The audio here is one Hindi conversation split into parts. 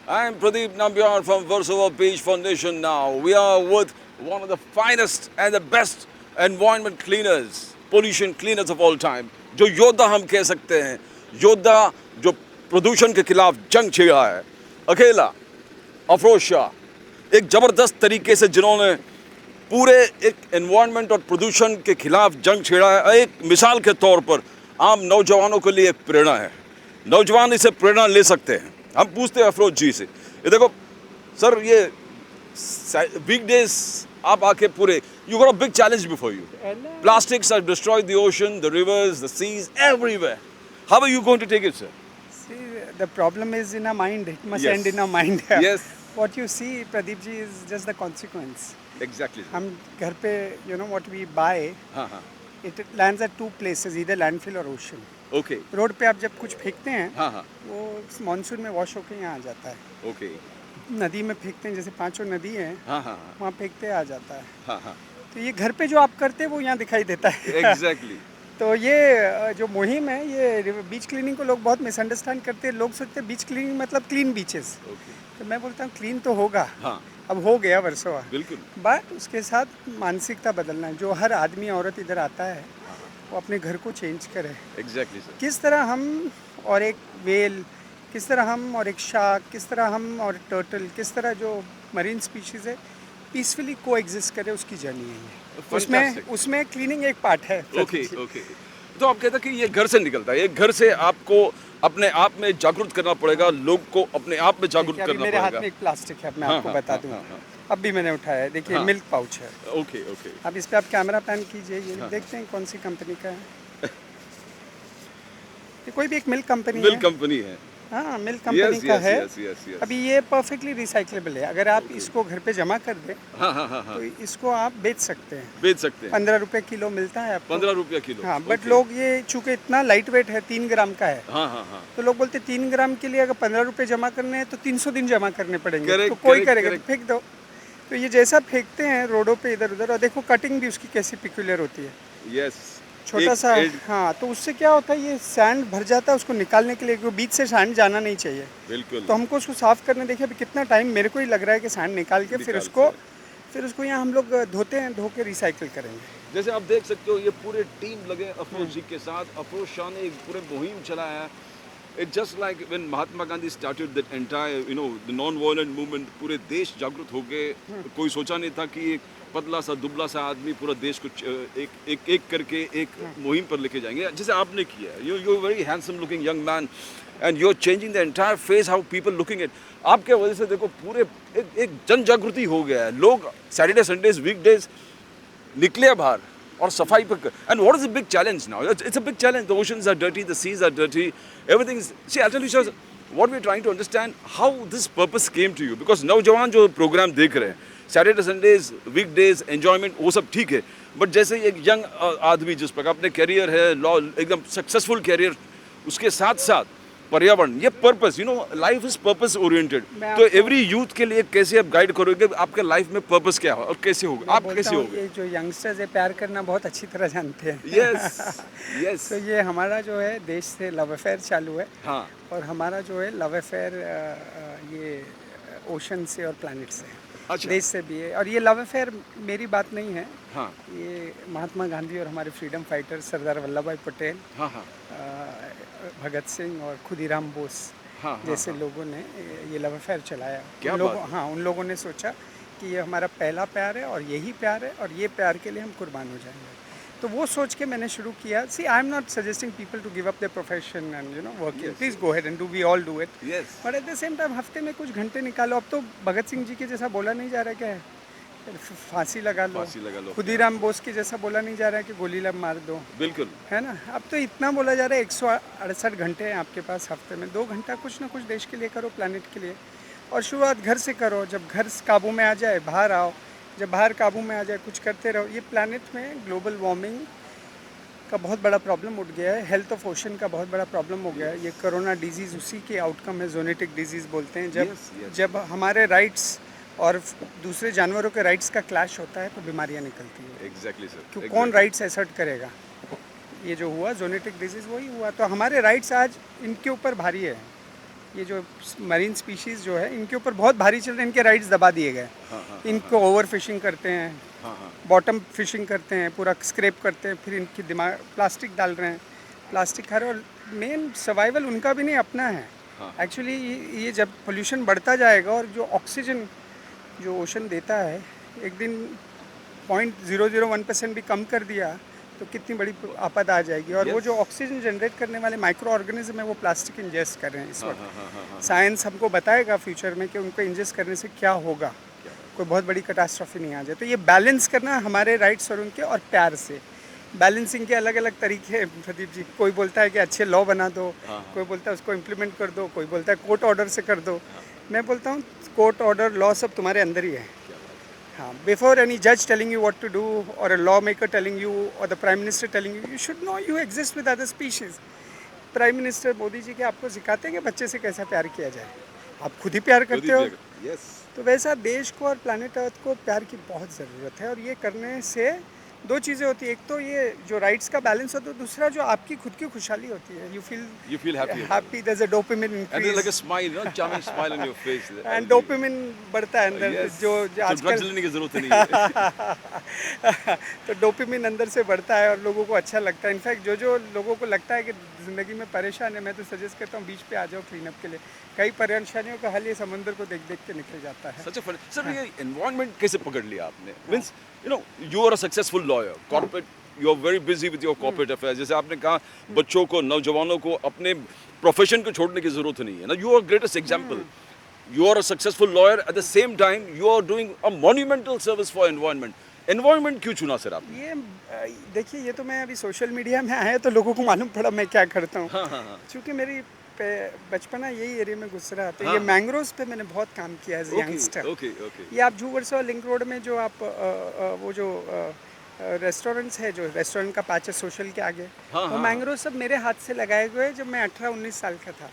I am Pradeep Nambiar from Versova Beach Foundation now. We are with one of the finest and the best environment cleaners, pollution cleaners of all time. जो योद्धा हम कह सकते हैं, योद्धा जो प्रदूषण के खिलाफ जंग छेड़ा है, अकेला अफरोज शाह एक ज़बरदस्त तरीके से जिन्होंने पूरे एक एनवायरनमेंट और प्रदूषण के खिलाफ जंग छेड़ा है, एक मिसाल के तौर पर आम नौजवानों के लिए एक प्रेरणा है। नौजवान इसे प्रेरणा ले सकते हैं। हम पूछते हैं अफरोज जी से, ये देखो सर, ये वीकडेज आप आके पूरे you got a big challenge before you. Plastics have destroyed the ocean, the rivers, the seas, everywhere. How are you going to take it, sir? See, the problem is in our mind. It must Yes. end in our mind. Yes. What you see, Pradeep ji, is just the consequence. Exactly. Sir. हम घर पे, what we buy, हाँ. it lands at two places, either landfill or ocean. Okay. Road पे आप जब कुछ फेंकते हैं, हाँ. वो मानसून में वॉश होके यहाँ आ जाता है। Okay. नदी में फेंकते हैं, जैसे पांचों नदी हैं, हाँ. वहाँ फेंकते आ जाता है। हाँ. तो ये घर पे जो आप करते हैं वो यहाँ दिखाई देता है। Exactly. तो ये जो मुहिम है, ये बीच क्लीनिंग को लोग बहुत मिसअंडरस्टैंड करते हैं। लोग सोचते हैं बीच क्लीनिंग मतलब क्लीन बीचेस। Okay. तो मैं बोलता हूँ क्लीन तो होगा, हाँ. अब हो गया वर्सोवा, बिल्कुल. बट उसके साथ मानसिकता बदलना है। जो हर आदमी औरत इधर आता है वो अपने घर को चेंज करे। Exactly, sir. किस तरह हम और एक वेल, किस तरह हम और एक शार्क, किस तरह हम और टर्टल, किस तरह जो मरीन स्पीशीज है पीसफुली को एग्जिस्ट करे, उसकी जर्नी है ये। उसमें क्लीनिंग एक पार्ट है। ओके. तो आप कहते हैं कि ये घर से निकलता है, ये घर से आपको अपने आप में जागरूक करना पड़ेगा, लोग को अपने आप में जागरूक करना मेरे पड़ेगा। हाथ में एक प्लास्टिक है, मैं आपको बता दूं। अब भी मैंने उठाया है, देखिए मिल्क पाउच है। ओके. अब इस पे आप कैमरा पैन कीजिए, ये देखते हैं कौन सी कंपनी का है। ये कोई भी एक मिल्क कंपनी है। हाँ, मिल्क कंपनी का है। अभी ये परफेक्टली रिसाइक्लेबल है। अगर आप इसको घर पे जमा कर दें, तो इसको आप बेच सकते हैं। 15 रुपए किलो मिलता है आपको। 15 रुपया किलो। हाँ, बट लोग ये चूंकि इतना लाइट वेट है, 3 ग्राम का है, हाँ. तो लोग बोलते 3 ग्राम के लिए अगर 15 रुपए जमा करने हैं तो 300 दिन जमा करने पड़ेंगे। Correct, तो कोई correct, करेगा, correct. फेंक दो। तो ये जैसा फेंकते हैं रोडों पे इधर उधर, और देखो कटिंग भी उसकी कैसी पिक्यूलर होती है। यस. छोटा सा। हाँ, तो उससे क्या होता है, ये सैंड भर जाता है, उसको निकालने के लिए क्योंकि बीच से सैंड जाना नहीं चाहिए। बिल्कुल. तो हमको उसको साफ करने, देखिए अभी कितना टाइम मेरे को ही लग रहा है कि सैंड निकाल के फिर उसको यहाँ हम लोग धोते हैं, धो के रिसाइकिल करेंगे। जैसे आप देख सकते हो, ये पूरे टीम लगे अफरोज जी के साथ। अफरोज शाह ने एक पूरे मुहिम चलाया है। It's just like when Mahatma Gandhi started that entire, the non-violent movement, पूरे देश जागरूक हो गए। कोई सोचा नहीं था कि एक पतला सा दुबला सा आदमी पूरा देश को एक करके एक मुहिम पर लेके जाएंगे, जैसे आपने किया। You're very handsome looking young man and you're changing the entire face how people looking at। आपके वजह से देखो पूरे एक जन जागृति हो गया है। लोग सैटरडे संडेज वीकडेज निकले बाहर और सफाई पर। And what is the big challenge now? It's a big challenge. The oceans are dirty, the seas are dirty, everything is. See, I tell you sir, what we are trying to understand how this purpose came to you, because नौजवान जो प्रोग्राम देख रहे हैं, सैटरडे संडेज वीकडेज एंजॉयमेंट, वो सब ठीक है, बट जैसे एक यंग आदमी जिस प्रकार अपने कैरियर है, लॉ एकदम सक्सेसफुल कैरियर, उसके साथ साथ पर्यावरण, ये purpose, life is purpose oriented. तो एवरी यूथ के लिए कैसे आप गाइड करोगे, आपके लाइफ में पर्पस क्या है और कैसे होगा, आप कैसे होगे? ये जो यंगस्टर्स है प्यार करना बहुत अच्छी तरह जानते हैं। यस. तो ये हमारा जो है देश से लव अफेयर चालू है। हाँ. और हमारा जो है लव अफेयर ये ओशन से और प्लैनेट से, अच्छा. देश से भी है। और ये लव अफेयर मेरी बात नहीं है। हाँ. ये महात्मा गांधी और हमारे फ्रीडम फाइटर सरदार वल्लभ भाई पटेल, हाँ. भगत सिंह और खुदीराम बोस जैसे लोगों ने ये लव अफेयर चलाया। उन लोगों ने सोचा कि ये हमारा पहला प्यार है और यही प्यार है, और ये प्यार के लिए हम कुर्बान हो जाएंगे। तो वो सोच के मैंने शुरू किया। See, I am not suggesting people to give up their profession and work. Please go ahead and do, we all do it, but at the same time हफ्ते में कुछ घंटे निकालो। अब तो भगत सिंह जी के जैसा बोला नहीं जा रहा क्या है, फांसी लगा लो। खुदीराम बोस के जैसा बोला नहीं जा रहा है कि गोली मार दो। बिल्कुल, है ना। अब तो इतना बोला जा रहा है 168 घंटे हैं आपके पास हफ्ते में, 2 घंटा कुछ ना कुछ देश के लिए करो, प्लैनेट के लिए। और शुरुआत घर से करो। जब घर काबू में आ जाए बाहर आओ, जब बाहर काबू में आ जाए कुछ करते रहो। ये प्लैनेट में ग्लोबल वार्मिंग का बहुत बड़ा प्रॉब्लम उठ गया है, हेल्थ ऑफ ओशन का बहुत बड़ा प्रॉब्लम हो गया है। ये कोरोना डिजीज़ उसी के आउटकम है, जोनेटिक डिजीज़ बोलते हैं। जब हमारे राइट्स और दूसरे जानवरों के राइट्स का क्लैश होता है तो बीमारियां निकलती हैं। Exactly sir. क्यों, कौन राइट्स असर्ट करेगा? ये जो हुआ जोनेटिक डिजीज़ वही हुआ। तो हमारे राइट्स आज इनके ऊपर भारी है। ये जो मरीन स्पीशीज़ जो है इनके ऊपर बहुत भारी चल रहे हैं, इनके राइट्स दबा दिए गए। इनको ओवर फिशिंग करते हैं, बॉटम फिशिंग करते हैं, पूरा स्क्रैप करते हैं, फिर इनकी दिमाग प्लास्टिक डाल रहे हैं, प्लास्टिक खा रहे हैं, और मेन सर्वाइवल उनका भी नहीं अपना है। एक्चुअली ये जब पोल्यूशन बढ़ता जाएगा और जो ऑक्सीजन जो ओशन देता है, एक दिन 0.001% भी कम कर दिया तो कितनी बड़ी आपदा आ जाएगी। और वो जो ऑक्सीजन जनरेट करने वाले माइक्रो ऑर्गेनिज्म है वो प्लास्टिक इंजेस्ट कर रहे हैं इस वक्त। साइंस हमको बताएगा फ्यूचर में कि उनको इंजेस्ट करने से क्या होगा, कोई बहुत बड़ी कैटास्ट्रॉफी नहीं आ जाए। तो ये बैलेंस करना हमारे राइट्स और उनके और प्यार से। बैलेंसिंग के अलग अलग तरीके हैं प्रदीप जी। कोई बोलता है कि अच्छे लॉ बना दो, कोई बोलता है उसको इम्प्लीमेंट कर दो, कोई बोलता है कोर्ट ऑर्डर से कर दो। मैं बोलता हूँ कोर्ट ऑर्डर लॉ सब तुम्हारे अंदर ही है। हाँ, बिफोर एनी जज telling you what to do or a lawmaker telling you or the prime minister telling you, you should know you exist with other species. Prime minister Modi ji के आपको सिखाते हैं कि बच्चे से कैसा प्यार किया जाए, आप खुद ही प्यार करते हो। तो वैसा देश को और प्लानट अर्थ को प्यार की बहुत ज़रूरत है। और ये करने से दो चीज़ें होती है, एक तो ये जो राइट्स का बैलेंस होता है, दूसरा जो आपकी खुद की खुशहाली होती है। You feel happy, there is a dopamine increase and like a smile, you know, charming smile on your face. And dopamine बढ़ता है अंदर। Yes. जो तो आजकल ड्रग्स लेने की जरूरत नहीं है। तो डोपामिन अंदर से बढ़ता है और लोगों को अच्छा लगता है। इनफैक्ट जो लोगों को लगता है कि ज़िंदगी में परेशान है, मैं तो सजेस्ट करता हूँ बीच पे आ जाओ क्लीन अप के लिए। कई परेशानियों का हल ये समंदर को देख देख के निकल जाता है। सच अ फन सर, ये एनवायरनमेंट कैसे पकड़ लिया आपने? Means you know you are a successful lawyer, corporate, you are very busy with your corporate affairs. जैसे आपने कहा बच्चों को, नौजवानों को अपने प्रोफेशन को छोड़ने की जरूरत नहीं है ना। You are greatest example. You are a successful lawyer, at the same time you are doing a monumental service for environment. Environment क्यों चुना सर आपने? ये देखिए, ये तो मैं अभी सोशल मीडिया में आया तो लोगों को मालूम पड़ा मैं क्या करता हूँ। क्योंकि मेरी बचपना यही एरिया में गुजरा, तो ये मैंग्रोव्स पे मैंने बहुत काम किया एज यंगस्टर। ये आप जू वर्सोवा लिंक रोड में जो आप वो जो रेस्टोरेंट्स है, जो रेस्टोरेंट का पैच है सोशल के आगे, वो मैंग्रोव सब मेरे हाथ से लगाए हुए जब मैं 18-19 साल का था।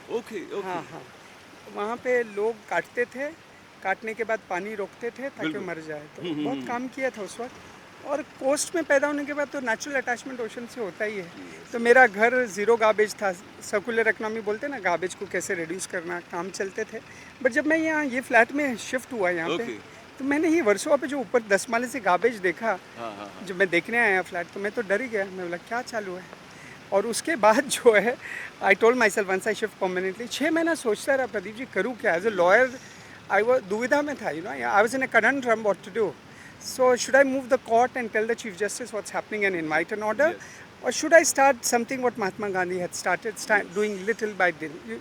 हाँ, वहाँ पे लोग काटते थे, काटने के बाद पानी रोकते थे ताकि मर जाए। तो बहुत काम किया था उस वक्त। और कोस्ट में पैदा होने के बाद तो नेचुरल अटैचमेंट ओशन से होता ही है। तो मेरा घर ज़ीरो गार्बेज था, सर्कुलर इकोनॉमी बोलते हैं ना, गार्बेज को कैसे रिड्यूस करना, काम चलते थे। बट जब मैं यहाँ ये फ्लैट में शिफ्ट हुआ यहाँ पे, तो मैंने ये वर्सोवा पे जो ऊपर 10 माले से गार्बेज देखा, जब मैं देखने आया फ्लैट, तो मैं तो डर ही गया। मैं बोला क्या चालू है। और उसके बाद जो है, I told myself once I shift permanently, 6 महीना सोचता रहा प्रदीप जी करूँ क्या। एज अ लॉयर आई वो दुविधा में था, you know, I was in a conundrum what to do. So should I move the court and tell the Chief Justice what's happening and invite an order? Yes. Or should I start something what Mahatma Gandhi had started doing little by little?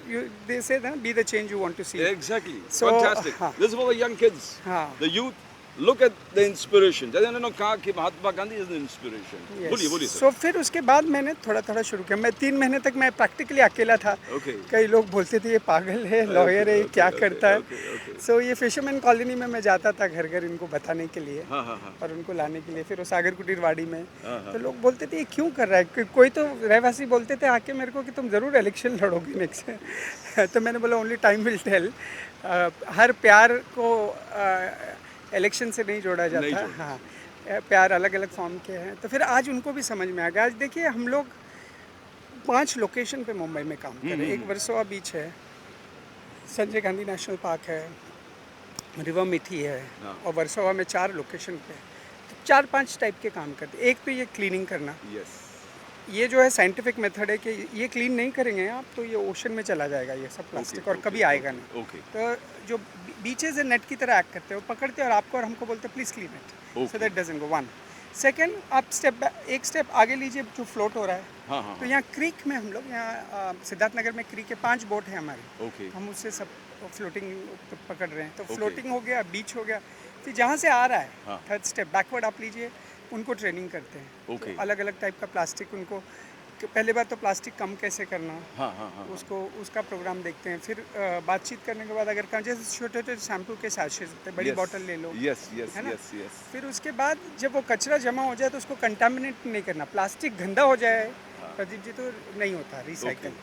They say that be the change you want to see. Exactly. So, fantastic. This is for the young kids, the youth. Look at the inspiration. जैसे उन्होंने कहा कि Mahatma Gandhi is the inspiration. बोलिए सर। So फिर उसके बाद मैंने थोड़ा शुरू किया। मैं 3 महीने तक मैं प्रैक्टिकली अकेला था। कई लोग बोलते थे ये पागल है, लॉयर है, क्या करता है। सो ये फिशरमैन कॉलोनी में मैं जाता था घर घर इनको बताने के लिए और उनको लाने के लिए। फिर वो सागर कुटीर वाड़ी में, तो लोग बोलते थे ये क्यों कर रहा है। कोई तो रहवासी बोलते थे आके मेरे को कि तुम ज़रूर इलेक्शन लड़ोगे नेक्स्ट। तो मैंने बोला ओनली टाइम विल टेल। हर प्यार को इलेक्शन से नहीं जोड़ा जाता। हाँ, प्यार अलग अलग फॉर्म के हैं। तो फिर आज उनको भी समझ में आ गया। आज देखिए हम लोग 5 लोकेशन पे मुंबई में काम कर रहे हैं। एक वर्सोवा बीच है, संजय गांधी नेशनल पार्क है, रिवर मिठी है, और वर्सोवा में 4 लोकेशन पे तो 4-5 टाइप के काम करते हैं। एक तो ये क्लीनिंग करना, ये जो है साइंटिफिक मेथड है कि ये क्लीन नहीं करेंगे आप तो ये ओशन में चला जाएगा ये सब प्लास्टिक, और कभी आएगा नहीं। तो जो बीचेज है नेट की तरह एक्ट करते हैं, वो पकड़ते हैं और आपको और हमको बोलते हैं please clean it so that doesn't go. 1 second, आप एक स्टेप आगे लीजिए जो फ्लोट हो रहा है। तो यहाँ क्रीक में हम लोग, यहाँ सिद्धार्थ नगर में क्रीक के 5 बोट हैं हमारे। हम उससे सब फ्लोटिंग पकड़ रहे हैं। तो फ्लोटिंग हो गया, बीच हो गया। फिर जहाँ से आ रहा है 3rd स्टेप बैकवर्ड आप लीजिए, उनको ट्रेनिंग करते हैं। तो अलग अलग टाइप का प्लास्टिक उनको, पहले बार तो प्लास्टिक कम कैसे करना, उसको उसका प्रोग्राम देखते हैं। फिर बातचीत करने के बाद अगर कहीं जैसे छोटे छोटे शैम्पू के सैशेज होते हैं, बड़ी बॉटल ले लो, है ना। फिर उसके बाद जब वो कचरा जमा हो जाए तो उसको कंटामिनेट नहीं करना। प्लास्टिक गंदा हो जाए प्रदीप जी तो नहीं होता रिसाइकल।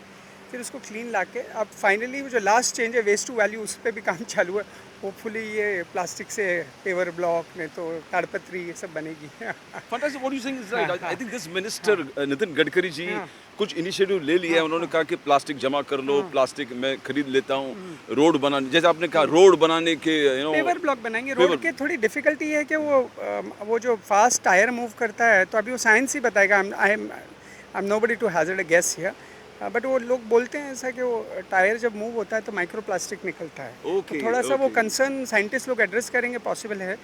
फिर उसको क्लीन लाके अब फाइनली जो लास्ट चेंज है वेस्ट टू वैल्यू, उस पर भी काम चालू है। होपफुली ये प्लास्टिक से पेवर ब्लॉक नहीं तो ताड़पत्री ये सब बनेगी। Fantastic. What you saying is right. I think this minister Nitin Gadkari ji कुछ इनिशिएटिव ले लिया है। उन्होंने कहा कि प्लास्टिक जमा कर लो, प्लास्टिक मैं खरीद लेता हूँ, रोड बनाने, जैसे आपने कहा रोड बनाने के पेवर ब्लॉक बनाएंगे। रोड के थोड़ी डिफिकल्टी है कि वो जो फास्ट टायर मूव करता है, तो अभी वो साइंस ही बताएगा। I am nobody to hazard a guess here, but वो लोग बोलते हैं ऐसा कि वो टायर जब मूव होता है तो माइक्रो प्लास्टिक निकलता है। तो थोड़ा सा वो कंसर्न साइंटिस्ट लोग एड्रेस करेंगे, पॉसिबल है।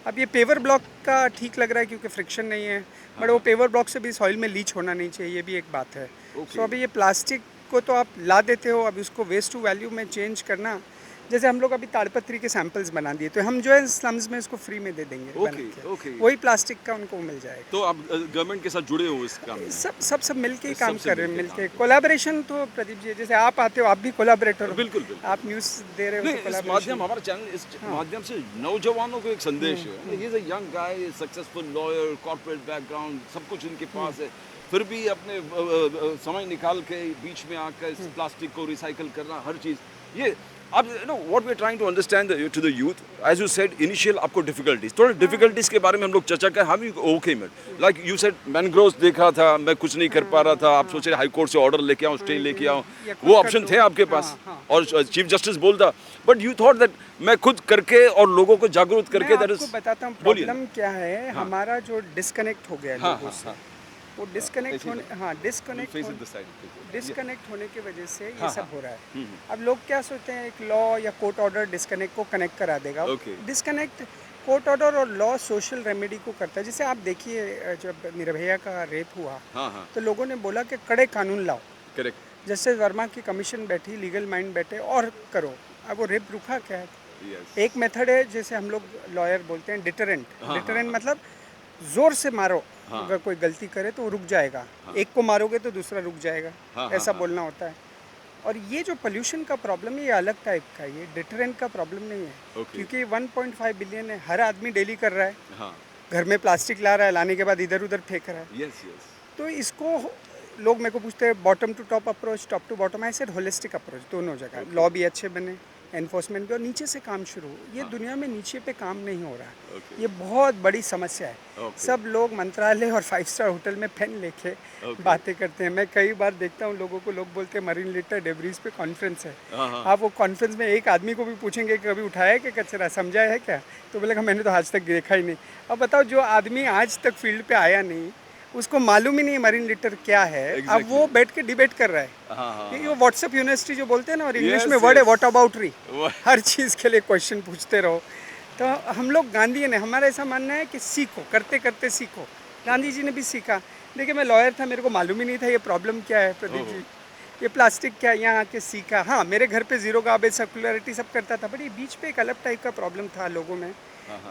अब ये पेवर ब्लॉक का ठीक लग रहा है क्योंकि फ्रिक्शन नहीं है, बट वो पेवर ब्लॉक से भी सॉइल में लीच होना नहीं चाहिए, ये भी एक बात है। सो अभी ये प्लास्टिक को तो आप ला देते हो, अभी उसको वेस्ट टू वैल्यू में चेंज करना, जैसे हम लोग अभी ताड़पत्री के सैंपल्स बना दिए, तो हम जो है स्लम्स में इसको फ्री में दे देंगे बना के। वही प्लास्टिक का उनको मिल जाएगा। तो आप गवर्नमेंट के साथ जुड़े हो इस काम में? सब मिलके ही काम कर रहे हैं, मिलके कोलैबोरेशन। तो प्रदीप जी जैसे आप आते हो, आप भी कोलैबोरेटर हो। बिल्कुल। आप न्यूज़ दे रहे हो, इस माध्यम, हमारा चैनल इस माध्यम से नौजवानों को एक संदेश है। He is a young guy, successful lawyer, corporate background, सब कुछ इनके पास है, फिर भी अपने समय निकाल के बीच में आकर इस प्लास्टिक को रिसाइकल करना, हर चीज़ ये अब what we are trying to understand to the youth. As you said initial आपको डिफिकल्टीज, थोड़ा डिफिकल्टीज के बारे में हम लोग चर्चा करें। हम ओके में लाइक यू सेड मैनग्रोव्स देखा था, मैं कुछ नहीं कर पा रहा था, आप सोच रहे हाई कोर्ट से ऑर्डर लेके आऊँ, स्टे लेके आऊँ, वो ऑप्शन थे आपके पास और चीफ जस्टिस बोलता, बट यू थॉट दैट मैं खुद करके और लोगों को जागरूक करके। मैं आपको बताता हूँ प्रॉब्लम क्या है। हमारा जो डिस्कनेक्ट हो गया है लोगों से, वो डिस्कनेक्ट होने की वजह से ये सब हो रहा है। अब लोग क्या सोचते हैं, एक लॉ या कोर्ट ऑर्डर डिस्कनेक्ट को कनेक्ट करा देगा। डिस्कनेक्ट कोर्ट ऑर्डर और लॉ सोशल रेमेडी को करता है। जैसे आप देखिए जब निर्भया का रेप हुआ, तो लोगों ने बोला कि कड़े कानून लाओ। करेक्ट। जस्टिस वर्मा की कमीशन बैठी, लीगल माइंड बैठे और करो। अब वो रेप रुका क्या है? एक मेथड है, जैसे हम लोग लॉयर बोलते हैं डिटरेंट। डिटरेंट मतलब जोर से मारो, अगर कोई गलती करे तो वो रुक जाएगा। एक को मारोगे तो दूसरा रुक जाएगा, ऐसा बोलना होता है। और ये जो पोल्यूशन का प्रॉब्लम है, ये अलग टाइप का है, ये डिटरेंट का प्रॉब्लम नहीं है। क्योंकि 1.5 बिलियन है, हर आदमी डेली कर रहा है। घर में प्लास्टिक ला रहा है, लाने के बाद इधर उधर फेंक रहा है। तो इसको लोग मेरे को पूछते हैं bottom to top approach, top to bottom. I said holistic approach, दोनों जगह लॉ भी अच्छे बने, एनफोर्समेंट भी, और नीचे से काम शुरू हो। ये दुनिया में नीचे पे काम नहीं हो रहा है। ये बहुत बड़ी समस्या है। सब लोग मंत्रालय और 5 स्टार होटल में पेन लेके बातें करते हैं। मैं कई बार देखता हूँ लोगों को, लोग बोलते हैं मरीन लिटर डेब्रीज पे कॉन्फ्रेंस है। आप वो कॉन्फ्रेंस में एक आदमी को भी पूछेंगे कभी उठाया है कि कचरा, समझा है क्या, तो बोलेगा मैंने तो आज तक देखा ही नहीं। अब बताओ, जो आदमी आज तक फील्ड पे आया नहीं, उसको मालूम ही नहीं मरीन लिटर क्या है। अब वो बैठ के डिबेट कर रहा है। ये व्हाट्सएप यूनिवर्सिटी जो बोलते हैं ना, और इंग्लिश में वर्ड है व्हाट अबाउटरी। हर चीज़ के लिए क्वेश्चन पूछते रहो। तो हम लोग गांधीयन है, हमारा ऐसा मानना है कि सीखो, करते करते सीखो। गांधी जी ने भी सीखा। देखिए मैं लॉयर था, मेरे को मालूम ही नहीं था ये प्रॉब्लम क्या है प्रदीप जी, ये प्लास्टिक क्या है, यहाँ आके सीखा। हाँ, मेरे घर पे जीरो गार्बेज, सर्कुलरिटी सब करता था, बट ये बीच पे एक अलग टाइप का प्रॉब्लम था लोगों में।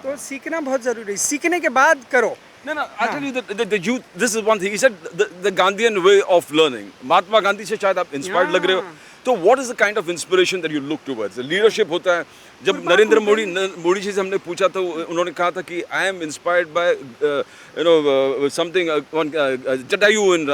तो सीखना बहुत ज़रूरी है, सीखने के बाद करो। No, I'll tell you that the youth, this is one thing. He said the Gandhian way of learning. Mahatma Gandhi से शायद आप इंस्पायर्ड लग रहे हो। तो what is the kind of inspiration that you look towards? Leadership होता है। जब नरेंद्र मोदी जी से हमने पूछा तो उन्होंने कहा था कि I am inspired by something Jatayu in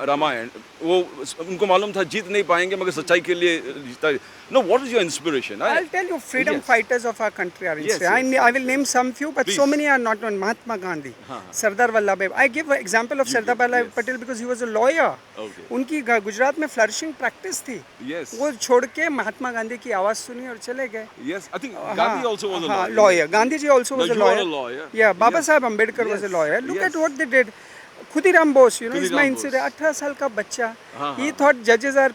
Ramayan. वो उनको मालूम था जीत नहीं पाएंगे मगर सच्चाई के लिए जीता। No, what is your inspiration? I'll tell you, freedom fighters of our country are inspired. I will name some few, but so many are not known. Mahatma Gandhi, Sardar Vallabhbhai. I give an example of Sardar Vallabhbhai Patel because he was a lawyer. उनकी गुजरात में फ्लरिशिंग प्रैक्टिस थी। वो छोड़ के महात्मा गांधी की आवाज़ सुनी और चले गए। I think Gandhi also was a lawyer. Gandhi ji also was a lawyer. Yeah, Baba Saheb Ambedkar was a lawyer. Look at what they did. Khudiram Bose, is my incident. 18 साल का बच्चा, he thought judges are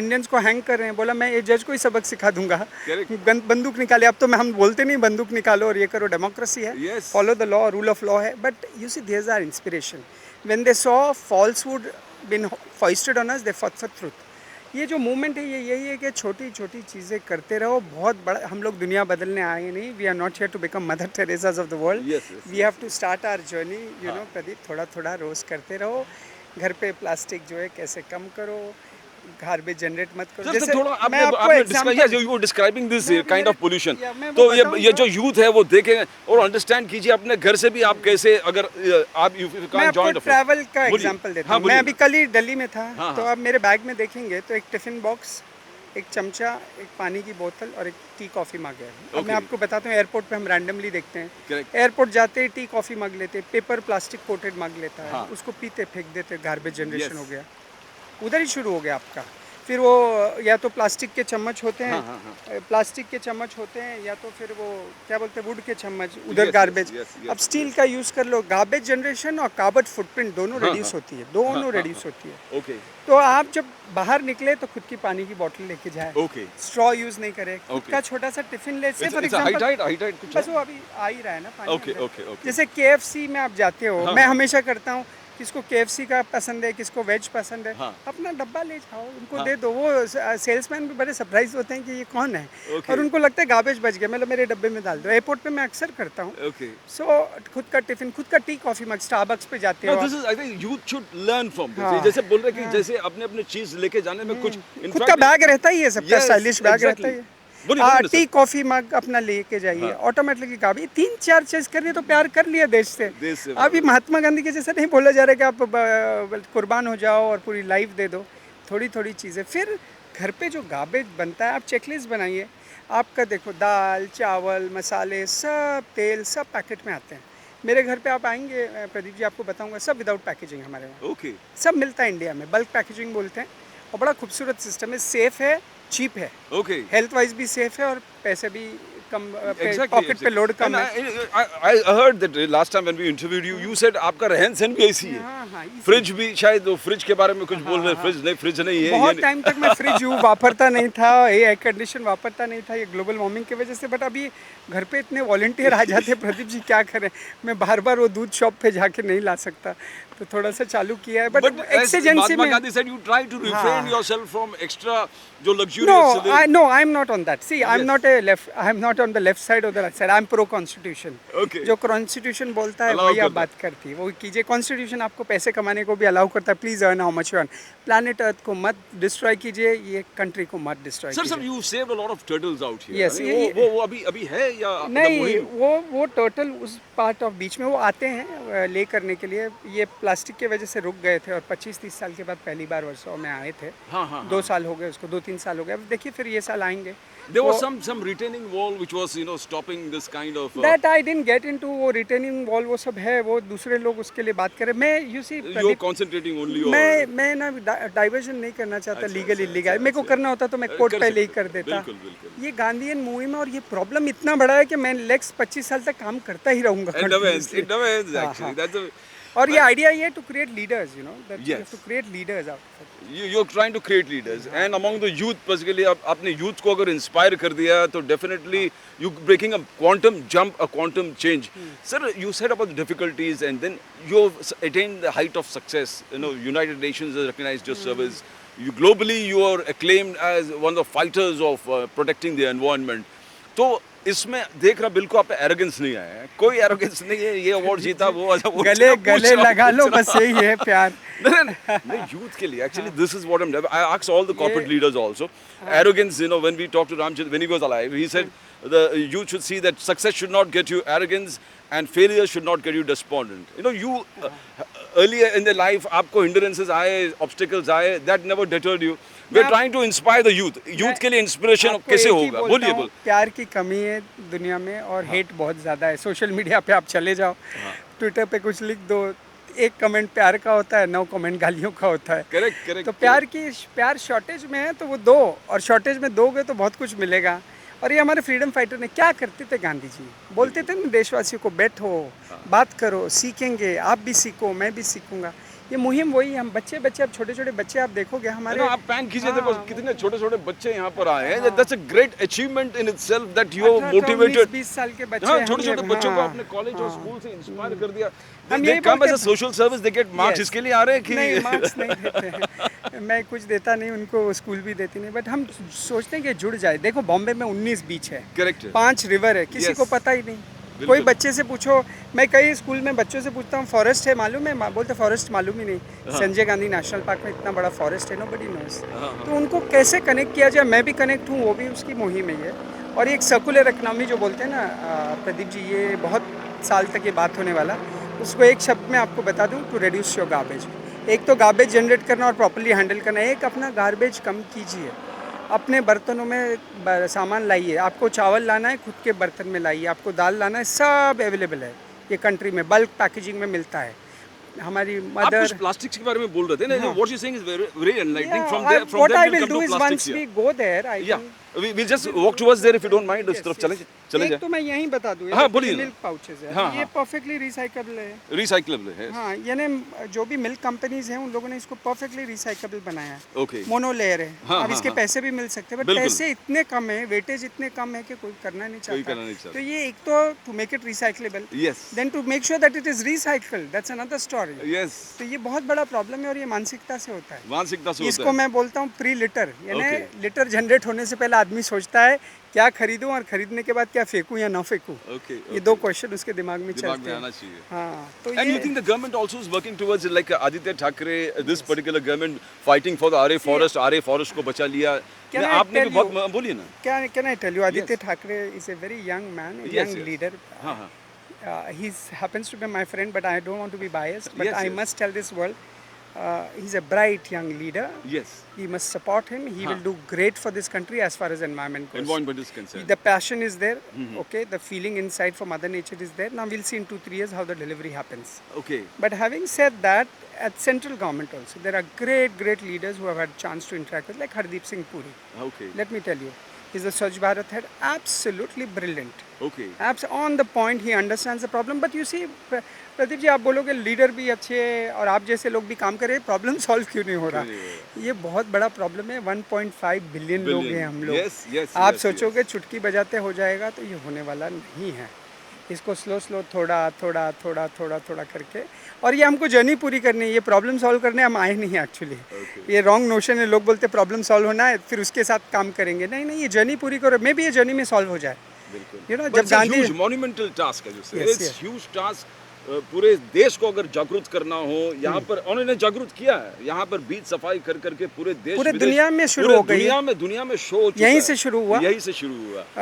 Indians को हैंग कर रहे हैं। बोला मैं ये जज को ही सबक सिखा दूंगा। बंदूक निकाले। अब तो हम बोलते नहीं बंदूक निकालो और ये करो, डेमोक्रेसी है, follow the law, rule of law है। But you see there's are inspiration. When they saw falsehood been foisted on us, they fought for truth. ये जो मूवमेंट है, ये यही है कि छोटी छोटी चीज़ें करते रहो। बहुत बड़ा, हम लोग दुनिया बदलने आए नहीं। We are not here to become Mother Teresas of the world. We have to start our journey, you know Pradeep. थोड़ा थोड़ा रोज़ करते रहो। घर पे प्लास्टिक जो है कैसे कम करो, गार्बेज जनरेट मत करो। सर, जैसे थोड़ा मैं आपने आपको आपने example discuss you were describing this kind of pollution, मैं तो वो ये बताऊंगा। जो यूथ है वो देखें और अंडरस्टैंड कीजिए अपने घर से भी आप कैसे, अगर आप यू मैं कांट आपको जॉइन ट्रैवल का एग्जांपल देता हूँ। मैं अभी कल ही दिल्ली में था, हाँ, तो हाँ। आप मेरे बैग में देखेंगे तो एक टिफ़िन बॉक्स, एक चमचा, एक पानी की बोतल और एक टी कॉफ़ी मग है। अब Okay. मैं आपको बताता हूँ, एयरपोर्ट पे हम रैंडमली देखते हैं, Correct. एयरपोर्ट जाते ही टी कॉफ़ी मग लेते, पेपर प्लास्टिक कोटेड मग लेता है, हाँ। उसको पीते फेंक देते, गार्बेज जनरेशन Yes. हो गया। उधर ही शुरू हो गया आपका। फिर वो या तो प्लास्टिक के चम्मच होते हैं, हाँ, हाँ, प्लास्टिक के चम्मच होते हैं, या तो फिर वो क्या बोलते हैं वुड के चम्मच, उधर Yes, गार्बेज। yes, yes, अब yes, स्टील yes. का यूज़ कर लो, गार्बेज जनरेशन और कार्बन फुटप्रिंट दोनों हाँ, रिड्यूस हाँ। होती है, दोनों हाँ, रिड्यूस हाँ, होती है। ओके तो आप जब बाहर निकले तो खुद की पानी की बोतल लेके जाए, ओके स्ट्रॉ यूज़ नहीं करे, खुद Okay. का छोटा सा टिफिन ले से फॉर इट्स एग्जांपल। हाइटाइट कुछ बस वो अभी आ ही रहा है ना पानी ओके अंदर। ओके ओके जैसे KFC में आप जाते हो, हाँ, मैं हाँ। हमेशा करता हूँ, किसको KFC का पसंद है, किसको वेज पसंद है, हाँ। अपना डब्बा ले जाओ, उनको हाँ। दे दो। वो सेल्समैन भी बड़े सरप्राइज होते हैं कि ये कौन है, Okay. और उनको लगता है गार्बेज बच गया, मतलब मेरे डब्बे में डाल दो। एयरपोर्ट पे मैं अक्सर करता हूँ। ओके सो खुद का टिफिन, खुद का टी कॉफ़ी मग, स्टारबक्स पे जाते नो हो this is I think youth should learn from this, हाँ। जैसे बोल रहे हैं कि जैसे अपने अपने चीज लेके जाने में कुछ खुद का बैग रहता ही है, सबका Yes, स्टाइलिश बैग exactly. रहता ही है। बोलिए, बोलिए ना टी सर। कॉफ़ी मग अपना लेके जाइए, हाँ। ऑटोमेटिकली काफ़ी 3-4 चीज़ करनी तो प्यार कर लिया देश से। देश से अभी महात्मा गांधी के जैसा नहीं बोला जा रहा है कि आप कुर्बान हो जाओ और पूरी लाइफ दे दो। थोड़ी थोड़ी चीज़ें, फिर घर पे जो गार्बेज बनता है आप चेकलिस्ट बनाइए। आपका देखो, दाल चावल मसाले सब, तेल सब पैकेट में आते हैं। मेरे घर पे आप आएंगे प्रदीप जी, आपको बताऊंगा, सब विदाउट पैकेजिंग हमारे वहाँ ओके सब मिलता है इंडिया में। बल्क पैकेजिंग बोलते हैं, और बड़ा खूबसूरत सिस्टम है, सेफ़ है, चीप है, ओके हेल्थ वाइज भी सेफ है, और पैसे भी कम, Exactly, पॉकेट पे लोड कम And है। I heard that last time when we interviewed you, you said आपका रहन सहन भी ऐसी है। हाँ हाँ, easy। फ्रिज भी, शायद वो फ्रिज के बारे में कुछ बोल रहे हैं, फ्रिज नहीं है बहुत ये टाइम तक मैं फ्रिज वापरता नहीं था, ये एयर कंडीशन वापरता नहीं था, ये ग्लोबल वार्मिंग की वजह से। बट अभी घर पे इतने वॉलंटियर आ जाते हैं, प्रदीप जी क्या करें, मैं बार बार वो दूध शॉप पे जाके नहीं ला सकता, तो थोड़ा सा चालू किया है। But But as exigency Mahatma में Gandhi said, you try to refrain yourself from extra जो No, luxurious no, I'm not on that. See, I'm Yes. not a left. I'm not on the left side or the right side. I'm pro constitution. Okay. जो कॉन्स्टिट्यूशन बोलता है Allow वही आप करता बात करती है, वो कीजिए। कॉन्स्टिट्यूशन आपको पैसे कमाने को भी अलाउ करता है, please earn how much you earn. Planet earth को मत डिस्ट्रॉय कीजिए, ये कंट्री को मत डिस्ट्रॉय सर कीजिए। you saved a lot of turtles out here. Yes, I mean, वो अभी है या नहीं, मुहिम? वो टोटल उस पार्ट ऑफ बीच में वो आते हैं ले करने के लिए। ये प्लास्टिक की वजह से रुक गए थे, और 25-30 साल के बाद पहली बार वर्सोवा में आए थे। हाँ 2 साल हो गए उसको, 2-3 साल हो गए। अब देखिए फिर ये साल आएंगे। There was वो- some retaining wall which was stopping this kind of That I didn't get into। वो रिटेनिंग वॉल वो सब है, वो दूसरे लोग उसके लिए बात करें। मैं you see you're concentrating only on मैं ना डाइवर्जन नहीं करना चाहता, अच्छा, लीगल अच्छा, इलीगल। अच्छा, मेरे को अच्छा। करना होता तो मैं कोर्ट कर पहले ही सकते कर देता। बिल्कुल, बिल्कुल। ये गांधीयन मूवमेंट में, और ये प्रॉब्लम इतना बड़ा है कि मैं नेक्स्ट 25 साल तक काम करता ही रहूंगा। It never ends. continuously। It never ends हाँ, actually. हाँ। That's a, और ये आइडिया ये to create leaders, you know, that you have Yes. To create leaders out. you're trying to create leaders and among the youth particularly आप अपने youth को अगर inspire कर दिया तो definitely you breaking a quantum jump, a quantum change. Sir, you said about the difficulties and then you've attained the height of success. United Nations has recognized your service. Globally you are acclaimed as one of the fighters of protecting the environment. तो इसमें देख रहा बिल्कुल आप पे एरोगेंस नहीं आया है, कोई एरोगेंस नहीं है। ये अवार्ड जीता वो गले लगा लो, बस यही है प्यार। नहीं, youth के लिए actually this is what I ask all the corporate leaders also. Arrogance, when we talked to Ramchandra when he was alive, he said the youth should see that success should not get you arrogance and failure should not get you despondent. You earlier in their life आपको hindrances आए, obstacles आए, that never deterred you. We're trying to inspire the youth. Youth के लिए inspiration आपको कैसे एक ही होगा? बोलता बोलिए हूँ, बोल। प्यार की कमी है दुनिया में, और हेट बहुत ज़्यादा है। सोशल मीडिया पे आप चले जाओ, ट्विटर पे कुछ लिख दो, एक कमेंट प्यार का होता है, 9 कमेंट गालियों का होता है। करेक्ट तो प्यार शॉर्टेज में है तो वो दो, और शॉर्टेज में दोगे तो बहुत कुछ मिलेगा। और ये हमारे फ्रीडम फाइटर ने क्या करते थे, गांधी जी बोलते थे ना देशवासियों को, बैठो बात करो, सीखेंगे, आप भी सीखो, मैं भी सीखूंगा। ये मुहिम वही, हम बच्चे अब छोटे छोटे बच्चे आप देखोगे हमारे। आप पैन कीजिए, देखो कितने छोटे छोटे बच्चे यहाँ पर आए हैं। That's a great achievement in itself that you have motivated 20 साल के बच्चे, हाँ, छोटे छोटे बच्चों को अपने कॉलेज और स्कूल से इंस्पायर कर दिया। हम They यही come as a बोलते- social service, they get marks। Yes. इसके लिए आ रहे हैं कि नहीं, मार्क्स नहीं देते हैं, मैं कुछ देता नहीं उनको, स्कूल भी देती नहीं। बट हम सोचते हैं कि जुड़ जाए। देखो बॉम्बे में 19 बीच है, करेक्ट 5 रिवर है, किसी Yes. को पता ही नहीं। कोई बच्चे से पूछो, मैं कई स्कूल में बच्चों से पूछता हूँ फॉरेस्ट है मालूम है, बोलते फॉरेस्ट मालूम ही नहीं। संजय गांधी नेशनल पार्क में इतना बड़ा फॉरेस्ट है, नोबडी नोस। तो उनको कैसे कनेक्ट किया जाए, मैं भी कनेक्ट हूँ, वो भी उसकी मुहिम है ये। और एक सर्कुलर इकनॉमी जो बोलते हैं ना प्रदीप जी, ये बहुत साल तक ये बात होने वाला। उसको एक शब्द में आपको बता दूँ, टू रिड्यूस योर गार्बेज। एक तो गार्बेज जनरेट करना और प्रॉपर्ली हैंडल करना, एक अपना गार्बेज कम कीजिए, अपने बर्तनों में सामान लाइए। आपको चावल लाना है खुद के बर्तन में लाइए, आपको दाल लाना है, सब अवेलेबल है ये कंट्री में, बल्क पैकेजिंग में मिलता है। हमारी आप कुछ प्लास्टिक्स के बारे में बोल रहे थे ना, what you saying is very enlightening. From there what I will do is once we go there, I can we'll just walk towards there if you don't mind। उस तरफ चले चले जाए। तो मैं यहीं बता दूं, हाँ, बोलिए। मिल्क पाउचेस है, ये परफेक्टली रिसाइक्लेबल है। रिसाइक्लेबल है, हाँ, यानी जो भी मिल्क कंपनीज हैं उन लोगों ने इसको परफेक्टली रिसाइक्लेबल बनाया है। ओके, मोनो लेयर है। हाँ, अब इसके पैसे भी मिल सकते हैं, बट पैसे इतने कम है, वेटेज इतने कम है कि कोई करना नहीं चाहता। तो ये एक तो to make it recyclable, then to make sure that it is recycled, that's another story. तो ये बहुत बड़ा प्रॉब्लम है और ये मानसिकता से होता है। मानसिकता से इसको मैं बोलता हूँ प्री लिटर, यानी लिटर जनरेट होने से पहले आदमी सोचता है क्या खरीदूं और खरीदने के बाद क्या फेंकूं या ना फेंकूं। ये दो क्वेश्चन उसके दिमाग में चलते हैं। हाँ, तो and you think the government also is working towards it, like Aditya Thackeray, this particular government fighting for the RA forest को बचा लिया। आपने भी बहुत बोलिए ना। Can I tell you, Aditya Thackeray is a very young man, a young leader. He happens to be my friend, but I don't want to be biased. But I must tell this world, he's a bright young leader. Yes. We must support him. He will do great for this country as far as environment goes. Environment is concerned. The passion is there. Okay. The feeling inside for Mother Nature is there. Now we'll see in 2-3 years how the delivery happens. Okay. But having said that, at central government also, there are great leaders who have had chance to interact with, like Hardeep Singh Puri. Okay. Let me tell you, he's the Swachh Bharat head. Absolutely brilliant. Okay. On the point, he understands the problem. But you see, Pradeep ji, आप बोलोगे लीडर भी अच्छे हैं और आप जैसे लोग भी काम कर रहे हैं, प्रॉब्लम सॉल्व क्यों नहीं हो रहा? ये बहुत बड़ा प्रॉब्लम है। 1.5 बिलियन लोग हैं हम लोग। आप सोचोगे चुटकी बजाते हो जाएगा, तो ये होने वाला नहीं है। इसको स्लो थोड़ा करके, और ये हमको जर्नी पूरी करनी है, ये प्रॉब्लम सॉल्व करने हम आए नहीं एक्चुअली। ये रॉन्ग नोशन है, लोग बोलते प्रॉब्लम सॉल्व होना है फिर उसके साथ काम करेंगे। नहीं, ये जर्नी पूरी करो, मे बी ये जर्नी में सॉल्व हो जाए। जब गांधी मॉन्यूमेंटल टास्क है, जो इट्स ह्यूज टास्क, पूरे देश को अगर जागरूक करना हो, यहाँ पर उन्होंने जागरूक किया है। यहाँ पर बीच सफाई कर करके पूरे देश, पूरे दुनिया में शुरू हो गई, दुनिया में शो यहीं से शुरू हुआ।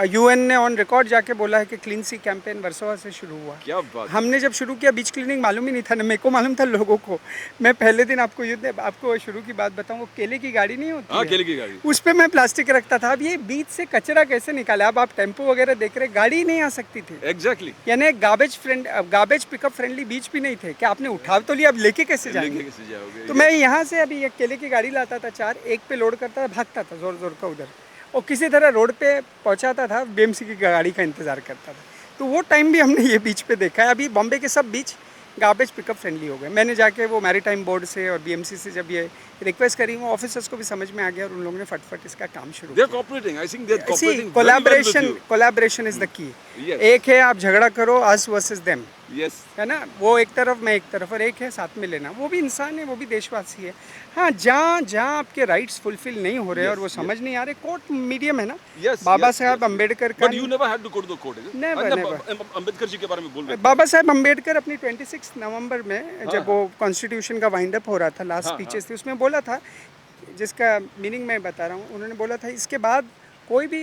यूएन ने ऑन रिकॉर्ड जाके बोला है कि क्लीन सी कैंपेन वर्सोवा से शुरू हुआ। क्या बात। हमने जब शुरू किया, बीच क्लीनिंग मालूम ही नहीं था, मेरे को मालूम था, लोगों को। मैं पहले दिन आपको शुरू की बात बताऊँ, वो केले की गाड़ी नहीं होती, केले की गाड़ी, उस पर मैं प्लास्टिक रखता था। अब ये बीच से कचरा कैसे निकाले? अब आप टेम्पो वगैरह देख रहे, गाड़ी नहीं आ सकती थी। एग्जैक्टली, यानी गार्बेज पिकअप फ्रेंडली बीच भी नहीं थे कि आपने उठा तो लिया, अब लेके कैसे जाओगे? तो मैं यहाँ से अभी एक केले की गाड़ी लाता था, 4 एक पे लोड करता था, भागता था जोर का उधर, और किसी तरह रोड पे पहुँचाता था, बीएमसी की गाड़ी का इंतजार करता था। तो वो टाइम भी हमने ये बीच पे देखा है। अभी बॉम्बे के सब बीच गार्बेज पिकअप फ्रेंडली हो गए। मैंने जाके वो मैरीटाइम बोर्ड से और बीएमसी से जब ये रिक्वेस्ट करी, वो ऑफिसर्स को भी समझ में आ गया और उन लोगों ने फटफट इसका काम शुरू किया। Collaboration is the key. एक है आप झगड़ा करो, अस वर्सेस देम, है ना, वो एक तरफ मैं एक तरफ, और एक है साथ में लेना। वो भी इंसान है, वो भी देशवासी है। हाँ, जहाँ आपके राइट्स फुलफिल नहीं हो रहे और वो समझ नहीं आ रहे, कोर्ट मीडियम है ना। बाबा साहब अम्बेडकर का, अम्बेडकर जी के बारे में बोल रहे हैं। बाबा साहब अम्बेडकर अपनी 26 नवंबर में जब वो कॉन्स्टिट्यूशन का वाइंड अप हो रहा था, लास्ट स्पीचेस थी, उसमें बोला था, जिसका मीनिंग मैं बता रहा हूँ। उन्होंने बोला था इसके बाद कोई भी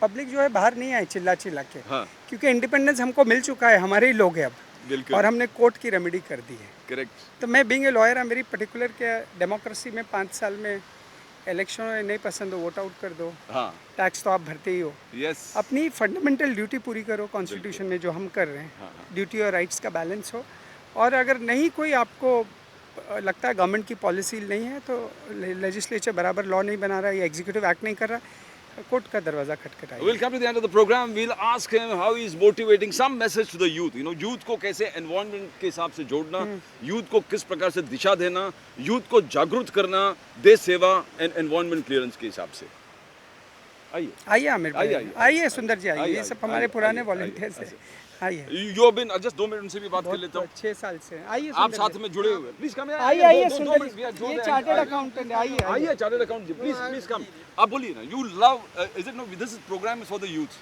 पब्लिक जो है बाहर नहीं आए चिल्ला के, क्योंकि इंडिपेंडेंस हमको मिल चुका है, हमारे ही लोग हैं अब, और हमने कोर्ट की रेमेडी कर दी है। करेक्ट। तो मैं बीइंग ए लॉयर, मेरी पर्टिकुलर क्या, डेमोक्रेसी में 5 साल में इलेक्शन नहीं पसंद हो, वोट आउट कर दो। टैक्स तो आप भरते ही हो। अपनी फंडामेंटल ड्यूटी पूरी करो कॉन्स्टिट्यूशन में, जो हम कर रहे हैं। ड्यूटी और राइट्स का बैलेंस हो, और अगर नहीं कोई आपको लगता है गवर्नमेंट की पॉलिसी नहीं है, तो लेजिस्लेचर बराबर लॉ नहीं बना रहा है या एग्जीक्यूटिव एक्ट नहीं कर रहा, कोर्ट का दरवाजा खटखटाएगा। We'll come to the end of the program. We'll ask him how he is motivating some message to the youth. You know, youth को कैसे environment के हिसाब से जोड़ना, youth को किस प्रकार से दिशा देना, youth को जागरूक करना, देश सेवा and environment clearance के हिसाब से। आइए आइए आमिर भाई, आइए सुंदर जी, आइए। ये सब हमारे पुराने वॉलंटियर्स हैं। आइए। You have been just 2 minute उनसे भी बात कर लेता हूँ। 6 साल से आइए। आप साथ में जुड़े हुए, प्लीज कम। आइए आइए सुंदर जी, ये चार्टर्ड अकाउंटेंट है। आइए आइए chartered account ji, please come. आप बोलिए ना, you love, is it no, this is programme is for the youth,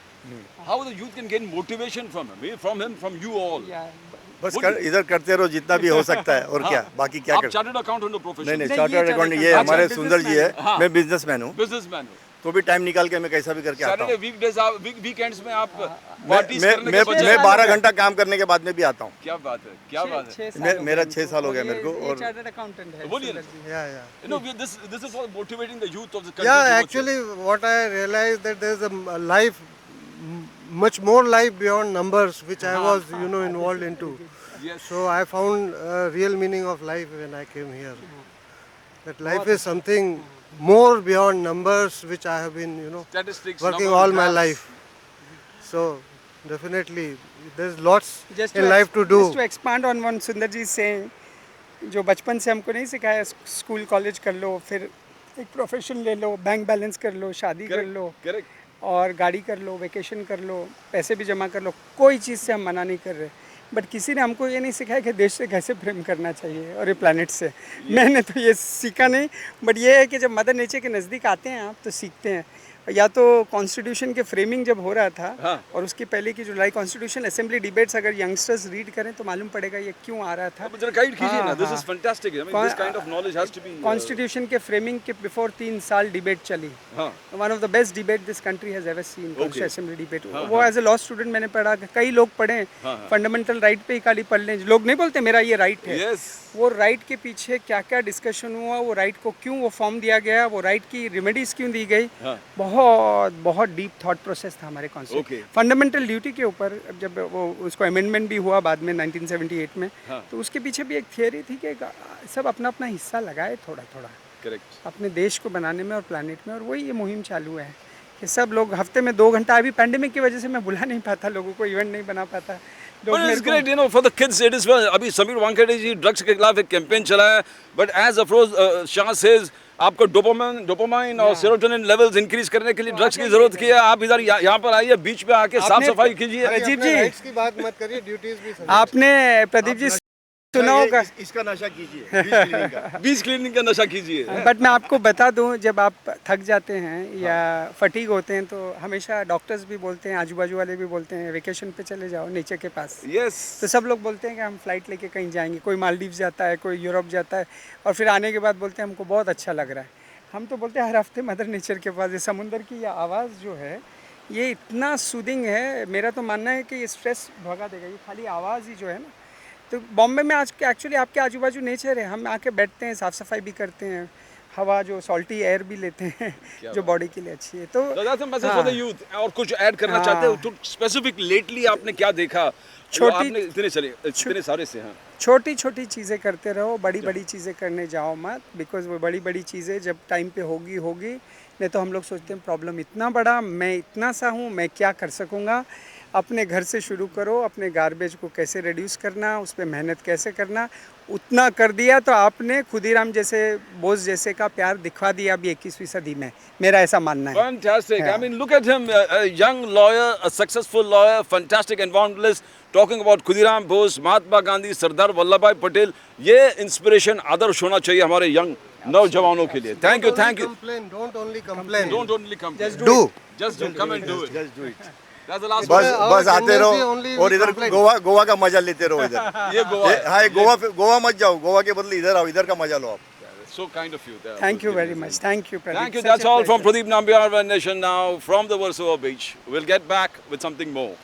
how the youth can gain motivation from you all. बस इधर करते रहो जितना भी हो सकता है, और क्या, बाकी क्या कर। Chartered account profession? नहीं, चार्टर्ड अकाउंट ये हमारे सुंदर जी है, मैं बिजनेसमैन हूँ। बिजनेसमैन हो तो भी टाइम निकाल के मैं कैसा भी करके आता हूँ। वीकडेज, वीकेंड्स में आप मैं 12 घंटा काम करने के बाद में भी आता हूँ। क्या बात है, क्या बात है। मेरा 6 साल हो गया मेरे को। और चार्टर्ड अकाउंटेंट है। बोलिए ना। You know, this is for motivating the youth of the country. Yeah, actually, what I realized that there's a life, much more life beyond numbers, which I was, involved into. Yes. So I found a real meaning of life when I came here. That life is something more beyond numbers, which I have been, Statistics, working numbers, all my graphs. life. So definitely, there's lots Just in life to do. Just to expand on what सुंदर जी saying, जो बचपन से हमको नहीं सिखाया, स्कूल कॉलेज कर लो, फिर एक प्रोफेशन ले लो, बैंक बैलेंस कर लो, शादी कर लो, Correct. और गाड़ी कर लो, वेकेशन कर लो, पैसे भी जमा कर लो, कोई चीज़ से हम मना नहीं कर रहे। बट किसी ने हमको ये नहीं सिखाया कि देश से कैसे प्रेम करना चाहिए और ये प्लानट से। मैंने तो ये सीखा नहीं, बट ये है कि जब मदर नेचर के नज़दीक आते हैं आप तो सीखते हैं। या तो कॉन्स्टिट्यूशन के फ्रेमिंग जब हो रहा था, हाँ। और उसकी पहले की जुलाई कॉन्स्टिट्यूशन असेंबली डिबेट्स अगर यंगस्टर्स रीड करें तो मालूम पड़ेगा ये क्यों आ रहा था। अब जरा गाइड कीजिए ना, दिस हाँ, is fantastic. I mean this kind of knowledge has to be. Constitution के फ्रेमिंग के बिफोर 3 साल डिबेट चली। हां, one of the best debate this country has ever seen, Okay. Assembly debate. हाँ, वो एज ए लॉ स्टूडेंट मैंने पढ़ा, कई लोग पढ़े, हाँ। फंडामेंटल राइट पे ही खाली पढ़ लें। लोग नहीं बोलते मेरा ये राइट है। यस, वो राइट के पीछे क्या क्या डिस्कशन हुआ, वो राइट को क्यों वो फॉर्म दिया गया, वो राइट की रेमेडीज क्यों दी गई, हाँ। बहुत बहुत डीप थॉट प्रोसेस था हमारे कॉन्स्टिट्यूशन। Okay. फंडामेंटल ड्यूटी के ऊपर जब वो उसको अमेंडमेंट भी हुआ बाद में 1978 में, हाँ। तो उसके पीछे भी एक थियरी थी कि सब अपना अपना हिस्सा लगाए थोड़ा थोड़ा करेक्ट। अपने देश को बनाने में और प्लानिट में। और वही ये मुहिम चालू है कि सब लोग हफ्ते में 2 घंटा, अभी पैंडेमिक की वजह से मैं बुला नहीं पाता लोगों को, इवेंट नहीं बना पाता। लोग But मेरे it's को- great, you know, for the kids it is well. अभी समीर वानखेड़े जी ड्रग्स के खिलाफ एक कैंपेन चलाया है, but as Afroz Shah says, आपको डोपामाइन और सेरोटोनिन लेवल्स इंक्रीज करने के लिए ड्रग्स की जरूरत की है। आप इधर यहाँ पर आइए, बीच पे आके साफ सफाई कीजिए। प्रदीप अपने जी, rights की बात मत करिए, ड्यूटीज भी समझिए। आपने प्रदीप जी सुना होगा, इसका नशा कीजिए, बीच क्लीनिंग का नशा कीजिए। बट मैं आपको बता दूं, जब आप थक जाते हैं या फटीग होते हैं तो हमेशा डॉक्टर्स भी बोलते हैं, आजू बाजू वाले भी बोलते हैं वेकेशन पे चले जाओ नेचर के पास। यस, तो सब लोग बोलते हैं कि हम फ्लाइट लेके कहीं जाएंगे, कोई मालदीव जाता है, कोई यूरोप जाता है, और फिर आने के बाद बोलते हैं हमको बहुत अच्छा लग रहा है। हम तो बोलते हैं हर हफ्ते मदर नेचर के पास। ये समुंदर की ये आवाज़ जो है ये इतना सूदिंग है, मेरा तो मानना है कि ये स्ट्रेस भगा देगा, ये खाली आवाज़ ही जो है ना। तो बॉम्बे में आज के एक्चुअली आपके आजू बाजू नेचर है, हम आके बैठते हैं, साफ़ सफाई भी करते हैं, हवा जो सॉल्टी एयर भी लेते हैं जो बॉडी के लिए अच्छी है। तो that's a message for the youth। और कुछ ऐड करना चाहते हो तो स्पेसिफिक लेटली आपने क्या देखा? आपने इतने सारे से। हाँ, छोटी छोटी चीज़ें करते रहो, बड़ी बड़ी चीज़ें करने जाओ मत, बिकॉज वो बड़ी बड़ी चीज़ें जब टाइम पे होगी होगी। नहीं तो हम लोग सोचते हैं प्रॉब्लम इतना बड़ा, मैं इतना सा हूँ, मैं क्या कर सकूँगा। अपने घर से शुरू करो, अपने गार्बेज को कैसे रिड्यूस करना, उस पर मेहनत कैसे करना, उतना कर दिया तो आपने खुदीराम जैसे बोस जैसे का प्यार दिखवा दिया अभी 21वीं सदी में, मेरा ऐसा मानना है। fantastic। I mean, look at him, a young lawyer, a successful lawyer, fantastic environmentalist, talking about Khudiram Bose, Mahatma Gandhi, Sardar Vallabh भाई पटेल। ये इंस्पिरेशन, आदर्श होना चाहिए हमारे यंग नौजवानों के लिए। Thank you, thank you. Don't only complain. Don't only come, Just Do. just do, come and do it। Just do it। That's the last बस one। बस आते tendency रहो only और we इधर complain. गोवा का मजा लेते रहो इधर। ये गोवा है। हाँ, गोवा मत जाओ, गोवा के बदले इधर आओ, इधर का मजा लो आप। So kind of you there। Thank you very much, thank you Pradeep. Thank you। Such That's a all from pleasure. Pradeep Nambiar Nation now from the Versova beach। We'll get back with something more।